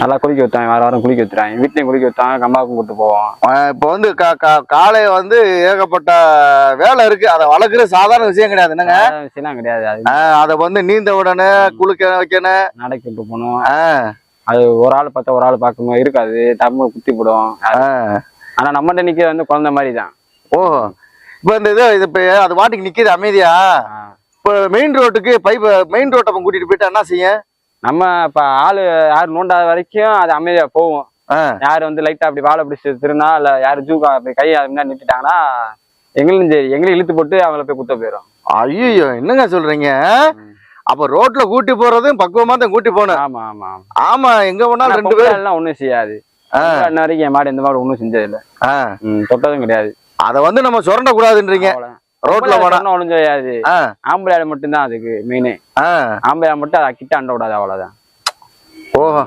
நல்லா குளிக்க வைத்தாங்க, வாரம் குளிக்க வச்சுறாங்க, வீட்லயும் குளிக்க வைத்தாங்க, கம்மாவுக்கும் கூட்டு போவோம். இப்போ வந்து காளை வந்து ஏகப்பட்ட வேலை இருக்கு. அதை வளர்க்குறது சாதாரண விஷயம் கிடையாது என்னங்க? விஷயம் கிடையாது. அதை வந்து நீந்த உடனே குளிக்க வைக்கணும், நடக்கி விட்டு போகணும். அது ஒரு ஆள் பார்த்தா ஒரு ஆள் பார்க்கணும் இருக்காது, டம்மு குத்தி போடும். ஆனா நம்மகிட்ட நிக்கிறது வந்து குழந்தை மாதிரி தான். ஓஹோ, இப்போ இந்த இது இப்போ அது வாட்டிக்கு நிக்குது அமைதியா. இப்போ மெயின் ரோட்டுக்கு மெயின் ரோட்டை கூட்டிட்டு போயிட்டா என்ன செய்ய? நம்ம இப்ப ஆளு யாரு நோண்டாத வரைக்கும் அது அமைதியா போவோம். யாரு வந்து லைட்டா அப்படி வாழை பிடிச்சி திருநா இல்ல யாரு ஜூக்கா அப்படி கையை முன்னாடி நிட்டுட்டாங்கன்னா எங்களும் சரி, எங்களையும் இழுத்து போட்டு அவங்கள போய் குத்த போயிடும். ஐயோ, என்னங்க சொல்றீங்க? அப்ப ரோட்ல கூட்டி போறதும் பக்குவமா தான் கூட்டி போகணும். ஆமா ஆமா ஆமா, எங்க போனாலும் ரெண்டு பேரும் எல்லாம் ஒண்ணும் செய்யாது. இன்ன வரைக்கும் என் மாடு எந்த மாடு ஒண்ணும் செஞ்சது இல்ல, தொட்டதும் கிடையாது. அதை வந்து நம்ம சுரண்ட கூடாதுன்றீங்க. ரோட்ல போனா ஒண்ணும் செய்யாது. ஆம்பளை மட்டும்தான் அதுக்கு மெயினே. ஆம்பளை மட்டும் அதை கிட்ட அண்ட விடாது, அவ்வளவுதான். ஓஹோ.